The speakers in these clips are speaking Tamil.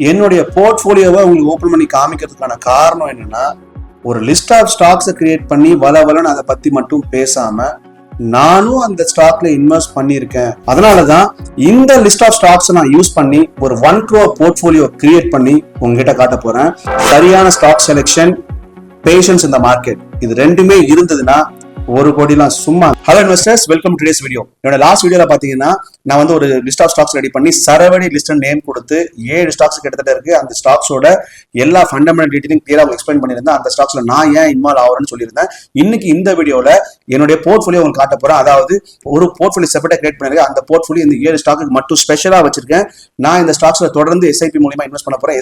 என்னுடைய போர்ட்ஃபோலியோவை உங்களுக்கு ஓப்பன் பண்ணி காமிக்கிறதுக்கான காரணம் என்னன்னா, ஒரு லிஸ்ட் ஆஃப் ஸ்டாக்ஸை கிரியேட் பண்ணி வளவலன்னு அதை பத்தி மட்டும் பேசாம நானும் அந்த ஸ்டாக்ல இன்வெஸ்ட் பண்ணியிருக்கேன். அதனாலதான் இந்த லிஸ்ட் ஆஃப் ஸ்டாக்ஸ் நான் யூஸ் பண்ணி ஒரு 1 crore போர்ட்ஃபோலியோ கிரியேட் பண்ணி உங்ககிட்ட காட்ட போறேன். சரியான ஸ்டாக் செலெக்ஷன், பேஷன்ஸ் இந்த மார்க்கெட், இது ரெண்டுமே இருந்ததுன்னா 1 கோடிலாம் சும்மா. Hello investors, welcome to today's video. என்னோட லாஸ்ட் வீடியோல பாத்தீங்கன்னா நான் வந்து ஒரு லிஸ்ட் ஆஃப் ஸ்டாக்ஸ் ரெடி பண்ணி சரவடி லிஸ்ட் நேம் கொடுத்து 7 ஸ்டாக்ஸ் கிட்டத்தட்ட இருக்கு. அந்த ஸ்டாக்ஸோட எல்லா ஃபண்டமெண்டல் டீடைலும் கிளியரா எக்ஸ்பிளைன் பண்ணியிருந்தேன். அந்த ஸ்டாக்ஸ்ல நான் ஏன் இன்வால்வ் ஆகிறேன்னு சொல்லியிருந்தேன். இன்னைக்கு இந்த வீடியோல என்னுடைய போர்ட்ஃபோலியோ உங்களுக்கு காட்ட போறேன். அதாவது ஒரு போர்ட்ஃபோலியோ செப்பரேட்டா கிரியேட் பண்ணிருக்கேன். அந்த போர்ட்ஃபோலியோ இந்த 7 ஸ்டாக்கு மட்டும் ஸ்பெஷலா வச்சிருக்கேன். நான் இந்த ஸ்டாக்ஸ்ல தொடர்ந்து எஸ்ஐபி மூலமா இன்வெஸ்ட் பண்ண போறேன்.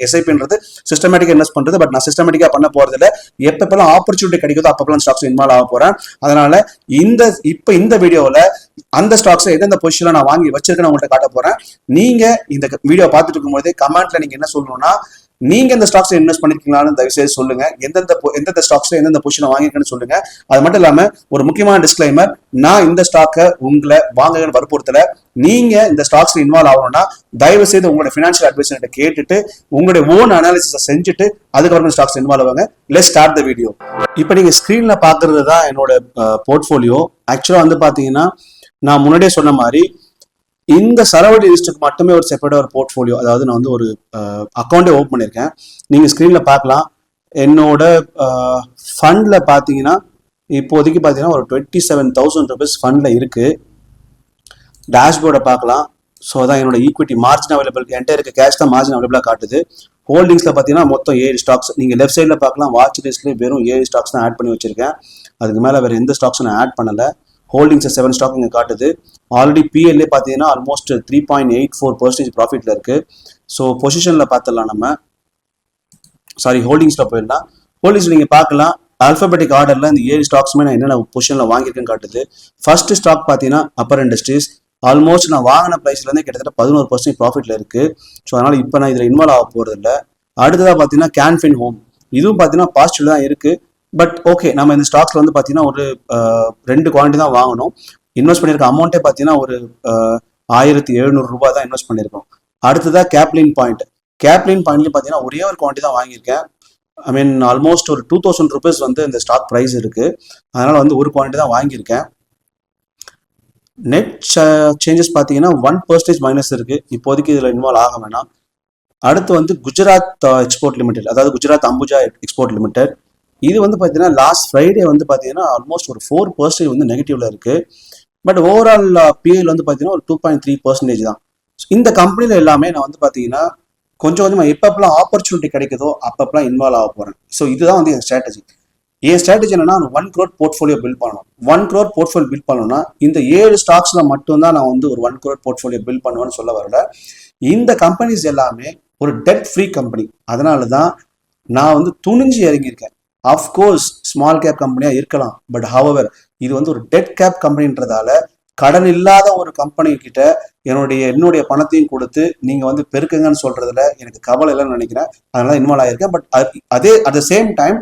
எஸ்ஐபின்றது சிஸ்டமேட்டிக்கா இன்வெஸ்ட் பண்றது. பட் நான் சிஸ்டமேட்டிக்கா பண்ண போறது இல்லை. எப்பப்பெல்லாம் ஆப்பர்ச்சுனிட்டி கிடைக்குதோ அப்பப்பெல்லாம் ஸ்டாக்ஸ் இன்வால்வ் ஆக போறேன். அதனால இந்த வீடியோல அந்த ஸ்டாக்ஸ் எந்தெந்த பொசிஷன்ல நான் வாங்கி வச்சிருக்கேன் உங்கள்கிட்ட காட்ட போறேன். நீங்க இந்த வீடியோ பார்த்துட்டு இருக்கும்போது கமெண்ட்ல நீங்க என்ன சொல்லணும்னா, நீங்க இந்த ஸ்டாக்ஸ் இன்வெஸ்ட் பண்ணிருக்கீங்களான்னு தயவுசெய்து சொல்லுங்க. எந்தெந்த ஸ்டாக்ஸ்ல எந்தெந்த பொசிஷன் வாங்கிருக்கேன்னு சொல்லுங்க. அது மட்டும் இல்லாம ஒரு முக்கியமான டிஸ்க்ளைமர், நான் இந்த ஸ்டாக்கை உங்களை வாங்குங்கன்னு வற்புறுத்தல. நீங்க இந்த ஸ்டாக்ஸ்ல இன்வால்வ் ஆகணும்னா தயவு செய்து உங்களோட ஃபினான்ஷியல் அட்வைசர்கிட்ட கேட்டுட்டு உங்களுடைய ஓன் அனாலிசிஸை செஞ்சுட்டு அதுக்கப்புறம் ஸ்டாக்ஸ் இன்வால்வ் ஆகுங்க. Let's start the video. இப்போ நீங்க ஸ்கிரீன்ல பாக்குறது தான் என்னோட போர்ட்ஃபோலியோ. ஆக்சுவலா வந்து பாத்தீங்கன்னா நான் முன்னாடியே சொன்ன மாதிரி இந்த சரவடி லிஸ்ட்டுக்கு மட்டுமே ஒரு செப்பரேட் ஒரு போர்ட்ஃபோலியோ, அதாவது நான் வந்து ஒரு அக்கௌண்டே ஓப்பன் பண்ணியிருக்கேன். நீங்கள் ஸ்க்ரீனில் பார்க்கலாம். என்னோட ஃபண்டில் பார்த்தீங்கன்னா இப்போதைக்கு பார்த்தீங்கன்னா ஒரு 27,000 rupees ஃபண்டில் இருக்குது. டேஷ்போர்டை பார்க்கலாம். ஸோ அதான் என்னோட ஈக்விட்டி மார்ஜின் அவைலபிள், என்கிட்ட இருக்க கேஷ் தான் மார்ஜின் அவைலபிளாக காட்டுது. ஹோல்டிங்ஸில் பார்த்தீங்கன்னா மொத்தம் 7 ஸ்டாக்ஸ். நீங்கள் லெஃப்ட் சைடில் பார்க்கலாம். வாட்ச் லிஸ்ட்லேயே வெறும் 7 ஸ்டாக்ஸ் தான் ஆட் பண்ணி வச்சிருக்கேன். அதுக்கு மேலே வேறு எந்த ஸ்டாக்ஸும் நான் ஆட் பண்ணலை. ஹோல்டிங்ஸ் 7 ஸ்டாக் இங்கே காட்டுது. ஆல்ரெடி பிஎல்ஏ பார்த்தீங்கன்னா ஆல்மோஸ்ட் 3.84% ப்ராஃபிட்ல இருக்கு. ஸோ பொசிஷனில் பார்த்துடலாம் நம்ம. சாரி, ஹோல்டிங்ஸில் போயிடலாம். ஹோல்டிங்ஸ் நீங்கள் பார்க்கலாம். ஆல்பபெட்டிக் ஆர்டரில் இந்த 7 ஸ்டாக்ஸுமே நான் என்னென்ன பொசிஷனில் வாங்கியிருக்கேன்னு காட்டுது. ஃபர்ஸ்ட் ஸ்டாக் பார்த்தீங்கன்னா அப்பர் இண்டஸ்ட்ரீஸ். ஆல்மோஸ்ட் நான் வாங்கின ப்ரைஸ்லேருந்து கிட்டத்தட்ட 11% ப்ராஃபிட்ல இருக்கு. ஸோ அதனால் இப்போ நான் இதில் இன்வால்வ் ஆக போகிறது இல்லை. அடுத்ததாக பார்த்தீங்கன்னா கேன்ஃபின் ஹோம். இதுவும் பார்த்தீங்கன்னா பாசிட்டிவ் தான் இருக்கு. பட் ஓகே, நம்ம இந்த ஸ்டாக்ஸ்ல வந்து பார்த்தீங்கன்னா ஒரு 2 குவாலிட்டி தான் வாங்கணும். இன்வெஸ்ட் பண்ணியிருக்க அமௌண்ட்டே பார்த்தீங்கன்னா ஒரு 1,700 ரூபாய் தான் இன்வெஸ்ட் பண்ணியிருக்கோம். அடுத்ததாக கேப்லின் பாயிண்ட். கேப்லின் பாயிண்ட்லேயும் பார்த்தீங்கன்னா ஒரே ஒரு குவாலிட்டி தான் வாங்கியிருக்கேன். ஐ மீன் ஆல்மோஸ்ட் ஒரு 2,000 rupees வந்து இந்த ஸ்டாக் ப்ரைஸ் இருக்கு. அதனால வந்து ஒரு குவாலிட்டி தான் வாங்கியிருக்கேன். நெட் சேஞ்சஸ் பார்த்தீங்கன்னா 1% மைனஸ் இருக்கு. இப்போதைக்கு இதில் இன்வால்வ் ஆக வேணாம். அடுத்து வந்து குஜராத் எக்ஸ்போர்ட் லிமிடெட், அதாவது குஜராத் அம்புஜா எக்ஸ்போர்ட் லிமிடெட். இது வந்து பார்த்தீங்கன்னா லாஸ்ட் ஃப்ரைடே வந்து பார்த்தீங்கன்னா ஆல்மோஸ்ட் ஒரு 4% வந்து நெகட்டிவ்ல இருக்கு. பட் ஓவரால் பிஎல் வந்து பார்த்தீங்கன்னா ஒரு 2.3% தான். இந்த கம்பெனில எல்லாமே நான் வந்து பார்த்தீங்கன்னா கொஞ்சம் கொஞ்சமாக எப்பப்பெல்லாம் ஆப்பர்ச்சுனிட்டி கிடைக்குதோ அப்பப்பெல்லாம் இன்வால்வ் ஆக போறேன். ஸோ இதுதான் வந்து என் ஸ்ட்ராட்டஜி. என் ஸ்ட்ராட்டஜி என்னன்னா 1 crore போர்ட்ஃபோலியோ பில்ட் பண்ணணும். 1 crore போர்ட்ஃபோலியோ பில்ட் பண்ணணும்னா இந்த 7 ஸ்டாக்ஸ்ல மட்டும்தான் நான் வந்து ஒரு 1 crore போர்ட்ஃபோலியோ பில்ட் பண்ணுவேன்னு சொல்ல வரல. இந்த கம்பெனிஸ் எல்லாமே ஒரு டெட் ஃப்ரீ கம்பெனி. அதனால தான் நான் வந்து துணிஞ்சு இறங்கியிருக்கேன். அஃப்கோர்ஸ் ஸ்மால் கேப் கம்பெனியா இருக்கலாம். பட் ஹவவர் இது வந்து ஒரு டெட் கேப் கம்பெனின்றதால கடன் இல்லாத ஒரு கம்பெனி கிட்ட என்னுடைய பணத்தையும் கொடுத்து நீங்க வந்து பெருக்குங்கன்னு சொல்றதுல எனக்கு கவலை இல்லைன்னு நினைக்கிறேன். அதனால இன்வால்வ் ஆயிருக்கேன். But at the same time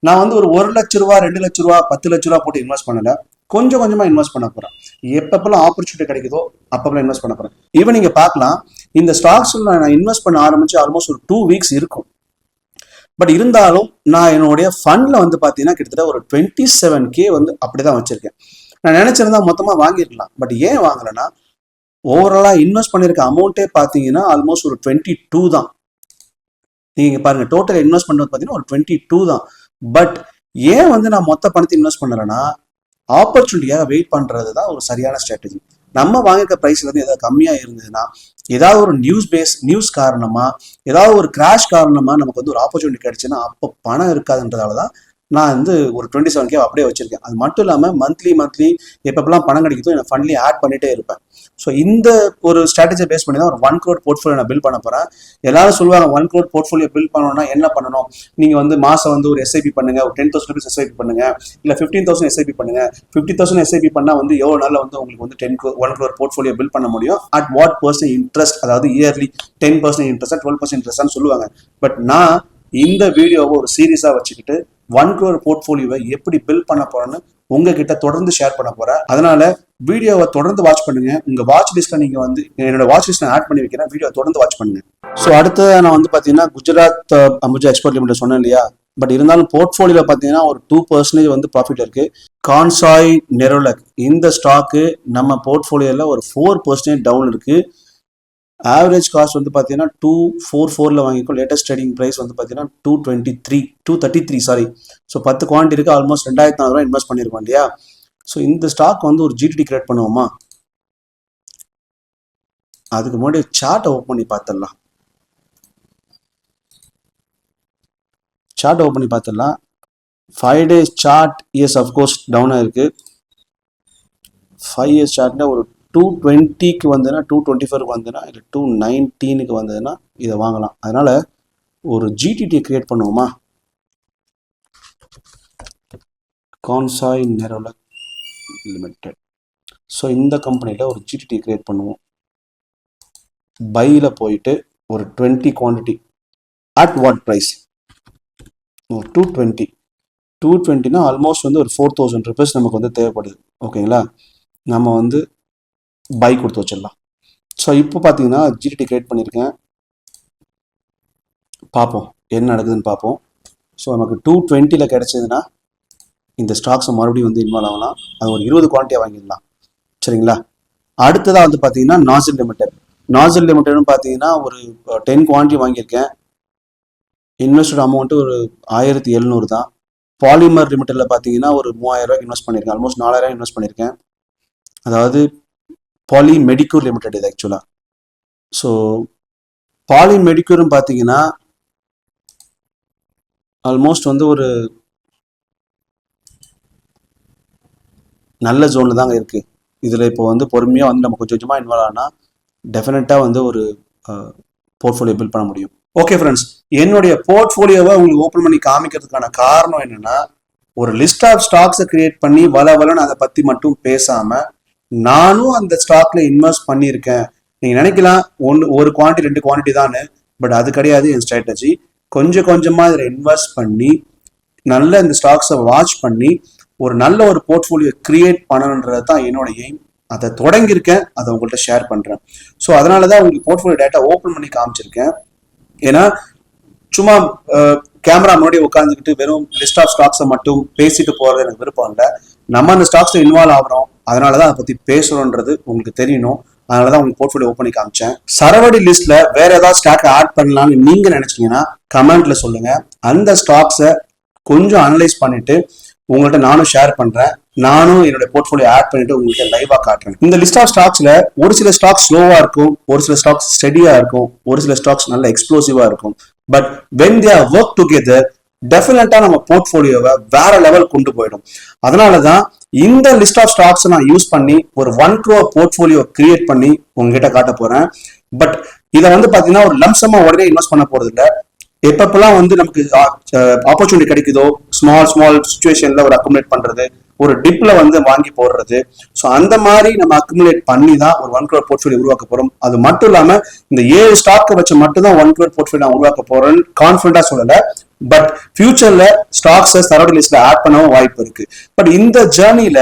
நான் வந்து ஒரு 1 லட்ச ரூபா, 2 லட்ச ரூபா, 10 லட்ச ரூபா போட்டு இன்வெஸ்ட் பண்ணல. கொஞ்சம் கொஞ்சமா இன்வெஸ்ட் பண்ண போறேன். எப்பப்பெல்லாம் ஆப்பர்ச்சுனிட்டி கிடைக்குதோ அப்பப்பெல்லாம் இன்வெஸ்ட் பண்ண போறேன். ஈவன் நீங்க பார்க்கலாம், இந்த ஸ்டாக்ஸ்ல நான் இன்வெஸ்ட் பண்ண ஆரம்பிச்சு ஆல்மோஸ்ட் ஒரு 2 weeks இருக்கும். பட் இருந்தாலும் நான் என்னுடைய ஃபண்ட்ல வந்து பார்த்தீங்கன்னா கிட்டத்தட்ட ஒரு 27K வந்து அப்படிதான் வச்சிருக்கேன். நான் நினைச்சிருந்தா மொத்தமா வாங்கிருக்கலாம். பட் ஏன் வாங்கலைன்னா ஓவராலா இன்வெஸ்ட் பண்ணிருக்க அமௌண்ட்டே பார்த்தீங்கன்னா ஆல்மோஸ்ட் ஒரு 22 தான். நீங்க பாருங்க, டோட்டல் இன்வெஸ்ட் பண்ணது பார்த்தீங்கன்னா ஒரு 22 தான். பட் ஏன் வந்து நான் மொத்த பணத்தை இன்வெஸ்ட் பண்ணலைன்னா ஆப்பர்ச்சுனிட்டியாக வெயிட் பண்றது தான் ஒரு சரியான ஸ்ட்ராட்டஜி. நம்ம வாங்கிருக்க ப்ரைஸ்ல இருந்து ஏதாவது கம்மியா இருந்ததுன்னா, ஏதாவது ஒரு நியூஸ் காரணமா, ஏதாவது ஒரு கிராஷ் காரணமா நமக்கு வந்து ஒரு ஆப்பர்ச்சுனிட்டி கிடைச்சுன்னா அப்போ பணம் இருக்காதுன்றதாலதான் நான் வந்து ஒரு 27K அப்படியே வச்சிருக்கேன். அது மட்டும் இல்லாம மந்த்லி எப்பப்பெல்லாம் பணம் கிடைக்குதோ என் ஃபண்ட்லயும் ஆட் பண்ணிட்டே இருப்பேன். ஸோ இந்த ஒரு ஸ்ட்ராட்டஜி பேஸ் பண்ணி தான் ஒரு 1 crore போர்ட்ஃபோலியோ நான் பில்ட் பண்ண போறேன். எல்லாரும் சொல்லுவாங்க 1 crore போர்ட்ஃபோலியோ பில்ட் பண்ணணும்னா என்ன பண்ணணும், நீங்க வந்து மாசம் வந்து ஒரு எஸ்ஐபி பண்ணுங்க, ஒரு 10,000 rupees எஸ்ஐபி பண்ணுங்க, இல்ல 15,000 எஸ்ஐபி பண்ணுங்க. 50,000 எஸ்ஐபி பண்ணா வந்து எவ்வளவு நாள்ல வந்து உங்களுக்கு வந்து 1 crore போர்ட்ஃபோலியோ பில்ட் பண்ண முடியும். அட் வாட் % இன்ட்ரெஸ்ட், அதாவது இயர்லி 10% இன்ட்ரெஸ்ட், 12% இன்ட்ரெஸ்ட் சொல்லுவாங்க. பட் நான் இந்த வீடியோவை ஒரு சீரியஸா வச்சுக்கிட்டு 1 crore போர்ட்ஃபோலியோவை எப்படி பில்ட் பண்ண போறேன்னு உங்ககிட்ட தொடர்ந்து ஷேர் பண்ண போறேன். அதனால வீடியோவை தொடர்ந்து வாட்ச் பண்ணுங்க. உங்க வாட்ச் லிஸ்ட்ல நீங்க வந்து என்னோட வாட்ச் லிஸ்ட் ஆட் பண்ணி வைக்கிறேன். வீடியோ தொடர்ந்து வாட்ச் பண்ணுங்க. ஸோ அடுத்து நான் வந்து பாத்தீங்கன்னா குஜராத் அம்புஜா எக்ஸ்போர்ட் லிமிடெட் சொன்னேன் இல்லையா, பட் இருந்தாலும் போர்ட்ஃபோலியோல பாத்தீங்கன்னா ஒரு 2% வந்து ப்ராஃபிட் இருக்கு. கான்சாய் நெரோலக் இந்த ஸ்டாக்கு நம்ம போர்ட்ஃபோலியோல ஒரு 4% டவுன் இருக்கு. ஆவரேஜ் காஸ்ட் வந்து பார்த்தீங்கன்னா 244 வாங்கிக்கும். லேட்டஸ்ட் ட்ரேடிங் ப்ரைஸ் வந்து பார்த்தீங்கன்னா 233 சாரி. ஸோ 10 குவான்டிட்டி இருக்கு. ஆல்மோஸ்ட் 2400 இன்வெஸ்ட் பண்ணியிருக்கோம் இல்லையா. ஸோ இந்த ஸ்டாக் வந்து ஒரு ஜிடிடி கிரியேட் பண்ணுவோமா? அதுக்கு முன்னாடி சார்ட் ஓப்பன் பண்ணி பார்த்துடலாம். சார்ட் ஓப்பன் பண்ணி பார்த்துடலாம். 5 days chart is of course down ஆயிருக்கு. 5 years சார்ட்ல ஒரு 220க்கு வந்ததுன்னா 224க்கு வந்ததுன்னா இல்லை 219க்கு வந்ததுன்னா இதை வாங்கலாம். அதனால ஒரு ஜிடிடி கிரியேட் பண்ணுவோமா? Kansai Nerolac limited. ஸோ இந்த கம்பெனியில் ஒரு ஜிடிடி கிரியேட் பண்ணுவோம். பையில் போயிட்டு ஒரு 20 குவான்டிட்டி அட் வாட் ப்ரைஸ்? ஒரு 220னா ஆல்மோஸ்ட் வந்து ஒரு 4000 rupees நமக்கு வந்து தேவைப்படுது. ஓகேங்களா, நம்ம வந்து பை கொடுத்து வச்சிடலாம். ஸோ இப்போ பார்த்தீங்கன்னா ஜிடிடி கிரியேட் பண்ணியிருக்கேன். பார்ப்போம் என்ன நடக்குதுன்னு பார்ப்போம். ஸோ நமக்கு 220ல கிடைச்சதுன்னா இந்த ஸ்டாக்ஸை மறுபடியும் வந்து இன்வால்வ் ஆகலாம். அது ஒரு 20 குவான்டிட்டியாக வாங்கிடலாம். சரிங்களா. அடுத்ததாக வந்து பார்த்தீங்கன்னா நாசில் லிமிடெட். நாசில் லிமிடெட்னு பார்த்தீங்கன்னா ஒரு 10 குவான்டிட்டி வாங்கியிருக்கேன். இன்வெஸ்டட் அமௌண்ட்டு ஒரு 1700 தான். பாலிமர் லிமிடெட்டில் பார்த்தீங்கன்னா ஒரு 3000 இன்வெஸ்ட் பண்ணியிருக்கேன். ஆல்மோஸ்ட் 4000 இன்வெஸ்ட் பண்ணியிருக்கேன். அதாவது பாலி மெடிக்யூர் லிமிடெட் இது ஆக்சுவலாக. ஸோ பாலி மெடிக்யூர்னு பார்த்தீங்கன்னா ஆல்மோஸ்ட் வந்து ஒரு நல்ல ஜோனில் தாங்க இருக்குது. இதில் இப்போ வந்து பொறுமையாக வந்து நம்ம கொஞ்சம் கொஞ்சமாக இன்வால்வ் ஆனால் டெஃபினட்டாக வந்து ஒரு போர்ட்ஃபோலியோ பில்ட் பண்ண முடியும். ஓகே ஃப்ரெண்ட்ஸ், என்னுடைய போர்ட்ஃபோலியோவை உங்களுக்கு ஓப்பன் பண்ணி காமிக்கிறதுக்கான காரணம் என்னென்னா, ஒரு லிஸ்ட் ஆஃப் ஸ்டாக்ஸை கிரியேட் பண்ணி வளவலன்னு அதை பற்றி மட்டும் பேசாமல் நானும் அந்த ஸ்டாக்ல இன்வெஸ்ட் பண்ணியிருக்கேன். நீங்க நினைக்கலாம் ஒரு குவான்டிட்டி 2 குவான்டிட்டி தானே, பட் அது கிடையாது என் ஸ்ட்ராட்டஜி. கொஞ்சம் கொஞ்சமா இதில் இன்வெஸ்ட் பண்ணி நல்ல இந்த ஸ்டாக்ஸை வாட்ச் பண்ணி ஒரு நல்ல ஒரு போர்ட்ஃபோலியோ கிரியேட் பண்ணணுன்றது தான் என்னோட எய்ம். அதை தொடங்கியிருக்கேன், அதை உங்கள்கிட்ட ஷேர் பண்றேன். ஸோ அதனாலதான் உங்களுக்கு போர்ட்ஃபோலியோ டேட்டா ஓப்பன் பண்ணி காமிச்சிருக்கேன். ஏன்னா சும்மா கேமரா முன்னாடி உட்காந்துக்கிட்டு வெறும் லிஸ்ட் ஆஃப் ஸ்டாக்ஸை மட்டும் பேசிட்டு போறது எனக்கு விருப்பம் இல்லை. நம்ம அந்த ஸ்டாக்ஸை இன்வால்வ் ஆகிறோம், அதனாலதான் அதை பத்தி பேசுறோன்றது உங்களுக்கு தெரியணும். அதனாலதான் உங்களுக்கு போர்ட்ஃபோலியோ ஓப்பன் பண்ணி காமிச்சேன். சரவடி லிஸ்ட்ல வேற ஏதாவது ஸ்டாக் ஆட் பண்ணலாம்னு நீங்க நினைச்சீங்கன்னா கமெண்ட்ல சொல்லுங்க. அந்த ஸ்டாக்ஸை கொஞ்சம் அனலைஸ் பண்ணிட்டு உங்கள்கிட்ட நானும் ஷேர் பண்றேன். நானும் என்னோட போர்ட்ஃபோலியோ ஆட் பண்ணிட்டு உங்களுக்கு லைவா காட்டுறேன். இந்த லிஸ்ட் ஆஃப் ஸ்டாக்ஸ்ல ஒரு சில ஸ்டாக்ஸ் ஸ்லோவா இருக்கும், ஒரு சில ஸ்டாக்ஸ் ஸ்டெடியா இருக்கும், ஒரு சில ஸ்டாக்ஸ் நல்ல எக்ஸ்ப்ளோசிவா இருக்கும். But when they are work together டெஃபினட்டா நம்ம போர்ட்ஃபோலியோவை வேற லெவல் கொண்டு போயிடும். அதனாலதான் இந்த லிஸ்ட் ஆஃப் ஸ்டாக்ஸ் நான் யூஸ் பண்ணி ஒரு 1 crore போர்ட்ஃபோலியோ கிரியேட் பண்ணி உங்ககிட்ட காட்ட போறேன். பட் இதை வந்து பாத்தீங்கன்னா ஒரு லம்சமா உடனே இன்வெஸ்ட் பண்ண போறது இல்லை. எப்பப்பெல்லாம் வந்து நமக்கு ஆப்பர்ச்சுனிட்டி கிடைக்குதோ ஸ்மால் சுச்சுவேஷன்ல ஒரு அக்குமுலேட் பண்றது, ஒரு டிப்ல வந்து வாங்கி போடுறது. ஸோ அந்த மாதிரி நம்ம அக்குமுலேட் பண்ணி தான் ஒரு 1 crore போர்ட்ஃபோலியோ உருவாக்க போறோம். அது மட்டும் இல்லாம இந்த 7 ஸ்டாக்கை வச்சு மட்டும் தான் 1 crore போர்ட்ஃபோலியோ நான் உருவாக்க போறேன்னு கான்ஃபிடண்டா சொல்லல. பட் ஃபியூச்சர்ல ஸ்டாக்ஸை சரவடி லிஸ்ட்ல ஆட் பண்ணவும் வாய்ப்பு இருக்கு. பட் இந்த ஜேர்னில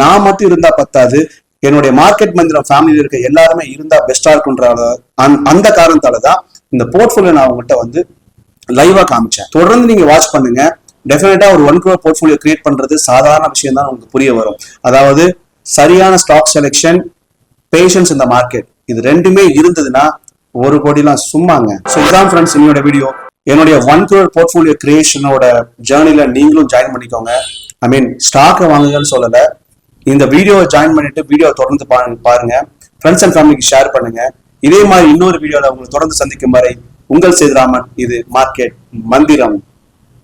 நான் மட்டும் இருந்தா பத்தாது, என்னுடைய மார்க்கெட் மந்திரம் ஃபேமிலியில இருக்க எல்லாருமே இருந்தா பெஸ்டா இருக்குன்ற அந்த காரணத்தாலதான் இந்த போர்ட்ஃபோலியோ நான் உங்கள்கிட்ட வந்து லைவா காமிச்சேன். தொடர்ந்து நீங்க வாட்ச் பண்ணுங்க. டெஃபினட்டா ஒரு 1 crore போர்ட்ஃபோலியோ கிரியேட் பண்றது சாதாரண விஷயம் தான் உங்களுக்கு புரிய வரும். அதாவது சரியான ஸ்டாக் செலெக்ஷன், பேஷன்ஸ் இந்த மார்க்கெட், இது ரெண்டுமே இருந்ததுன்னா 1 கோடிலாம் சும்மாங்க. ஸோ இதான் ஃப்ரெண்ட்ஸ் என்னோட வீடியோ. என்னுடைய 1 crore போர்ட்ஃபோலியோ கிரியேஷனோட ஜேர்னில நீங்களும் ஜாயின் பண்ணிக்கோங்க. ஐ மீன் ஸ்டாக்கை வாங்குங்கன்னு சொல்லல, இந்த வீடியோவை ஜாயின் பண்ணிட்டு வீடியோ தொடர்ந்து பாருங்க. ஃப்ரெண்ட்ஸ் அண்ட் ஃபேமிலிக்கு ஷேர் பண்ணுங்க. இதே மாதிரி இன்னொரு வீடியோல உங்களை தொடர்ந்து சந்திக்கும் வரை உங்கள் சேதுராமன். இது மார்க்கெட் மந்திரம்.